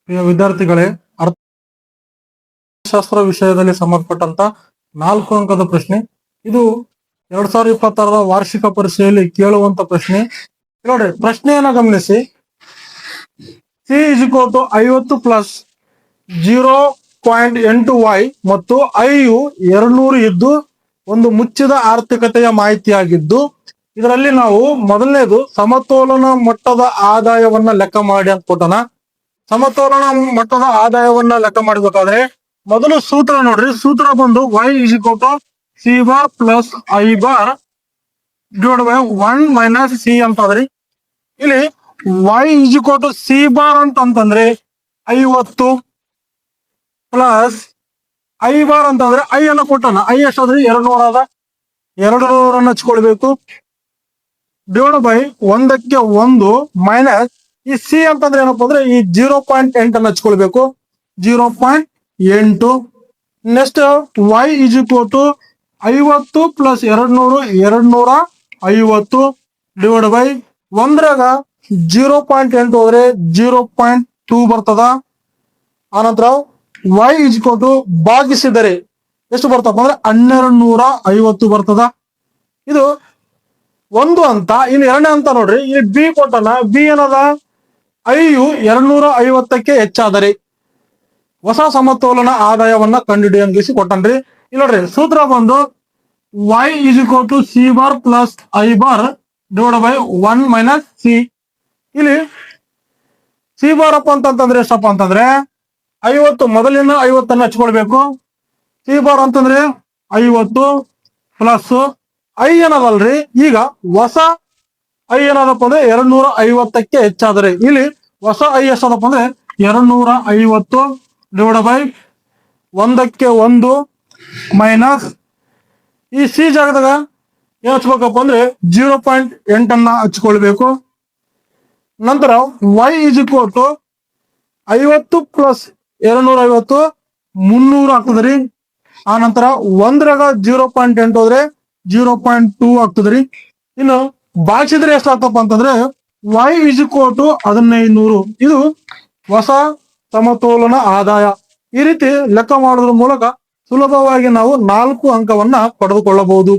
ಪ್ರಿಯ ವಿದ್ಯಾರ್ಥಿಗಳೇ, ಅರ್ಥಶಾಸ್ತ್ರ ವಿಷಯದಲ್ಲಿ ಸಂಬಂಧಪಟ್ಟಂತ 4 ಅಂಕದ ಪ್ರಶ್ನೆ. ಇದು 2026ರ ವಾರ್ಷಿಕ ಪರೀಕ್ಷೆಯಲ್ಲಿ ಕೇಳುವಂತ ಪ್ರಶ್ನೆ. ನೋಡಿ, ಪ್ರಶ್ನೆಯನ್ನ ಗಮನಿಸಿ. ಸಿ = 50 ಪ್ಲಸ್ 0.8y ಮತ್ತು ಐಯು 200 ಇದ್ದು ಒಂದು ಮುಚ್ಚಿದ ಆರ್ಥಿಕತೆಯ ಮಾಹಿತಿಯಾಗಿದ್ದು, ಇದರಲ್ಲಿ ನಾವು ಮೊದಲನೇದು ಸಮತೋಲನ ಮಟ್ಟದ ಆದಾಯವನ್ನ ಲೆಕ್ಕ ಮಾಡಿ ಅಂತ ಕೊಟ್ಟನ. ಸಮತೋಲನ ಮಟ್ಟದ ಆದಾಯವನ್ನ ಲೆಕ್ಕ ಮಾಡಬೇಕಾದ್ರೆ ಮೊದಲು ಸೂತ್ರ ನೋಡ್ರಿ. ಸೂತ್ರ ಬಂದು y = c bar plus I bar divide by 1 minus C ಅಂತಂದ್ರಿ. ಇಲ್ಲಿ y = c ಬಾರ್ ಅಂತಂದ್ರೆ 50 ಪ್ಲಸ್ ಐ ಬಾರ್ ಅಂತಂದ್ರೆ ಐ ಅನ್ನ ಕೊಟ್ಟನ. ಐ ಎಷ್ಟಾದ್ರಿ 200 ಅದ. 200 ಹಚ್ಕೊಳ್ಬೇಕು. ಡಿವೈಡ್ ಬೈ 1ಕ್ಕೆ 1 ಮೈನಸ್ ಈ ಸಿ ಅಂತಂದ್ರೆ ಏನಪ್ಪಾ ಅಂದ್ರೆ ಈ 0.8 ಅನ್ನ ಹಚ್ಕೊಳ್ಬೇಕು. 0.8. Next y = 50 plus 200 250 divide by 1ರಾಗ 0.8 ಹೋದ್ರೆ 0.2 ಬರ್ತದ. ಆನಂತರ y = ಭಾಗಿಸಿದರೆ ಎಷ್ಟು ಬರ್ತಪ್ಪ ಅಂದ್ರೆ 1250 ಬರ್ತದ. ಇದು ಒಂದು ಅಂತ. ಇನ್ನು ಎರಡನೇ ಅಂತ ನೋಡ್ರಿ. ಇಲ್ಲಿ ಬಿ ಕೊಟ್ಟನ. ಬಿ ಏನದ? ಐಯು 250ಕ್ಕೆ ಹೆಚ್ಚಾದರೆ ಹೊಸ ಸಮತೋಲನ ಆದಾಯವನ್ನ ಕಂಡುಹಿಡಿಯಂಗಿಸಿ ಕೊಟ್ಟನ್ರಿ. ಇಲ್ಲಿ ನೋಡ್ರಿ, ಸೂತ್ರ ಬಂದು y = c bar plus I bar divide by 1 minus C. ಇಲ್ಲಿ ಸಿ ಬಾರ್ ಅಪ್ಪ ಅಂತಂದ್ರೆ ಎಷ್ಟಪ್ಪ ಅಂತಂದ್ರೆ 50. ಮೊದಲಿನ 50 ಹಚ್ಕೊಳ್ಬೇಕು. ಸಿ ಬಾರ್ ಅಂತಂದ್ರೆ 50 ಪ್ಲಸ್ ಐ ಏನದಲ್ರಿ. ಈಗ ಹೊಸ ಐ ಏನದಪ್ಪ ಅಂದ್ರೆ 250ಕ್ಕೆ ಹೆಚ್ಚಾದರೆ, ಇಲ್ಲಿ ಹೊಸ ಐ ಎಷ್ಟದಪ್ಪ ಅಂದ್ರೆ 250 ಡಿವೈಡ್ ಬೈ 1ಕ್ಕೆ 1 ಮೈನಸ್ ಈ ಸಿ ಜಾಗದಾಗ ಏನ್ ಹಚ್ಬೇಕಪ್ಪ ಅಂದ್ರೆ 0.8 ಅನ್ನ ಹಚ್ಕೊಳ್ಬೇಕು. ನಂತರ y = 50 ಪ್ಲಸ್ 250 300 ಆಗ್ತದ್ರಿ. ಆ ನಂತರ 1ರಾಗ 0.8 ಹೋದ್ರೆ 0.2 ಆಗ್ತದ್ರಿ. ಇನ್ನು ಭಾಗಿಸಿದ್ರೆ ಎಷ್ಟು ಆಗ್ತಪ್ಪ ಅಂತಂದ್ರೆ y = 1500. ಇದು ಹೊಸ ಸಮತೋಲನ ಆದಾಯ. ಈ ರೀತಿ ಲೆಕ್ಕ ಮಾಡೋದ್ರ ಮೂಲಕ ಸುಲಭವಾಗಿ ನಾವು 4 ಅಂಕವನ್ನ ಪಡೆದುಕೊಳ್ಳಬಹುದು.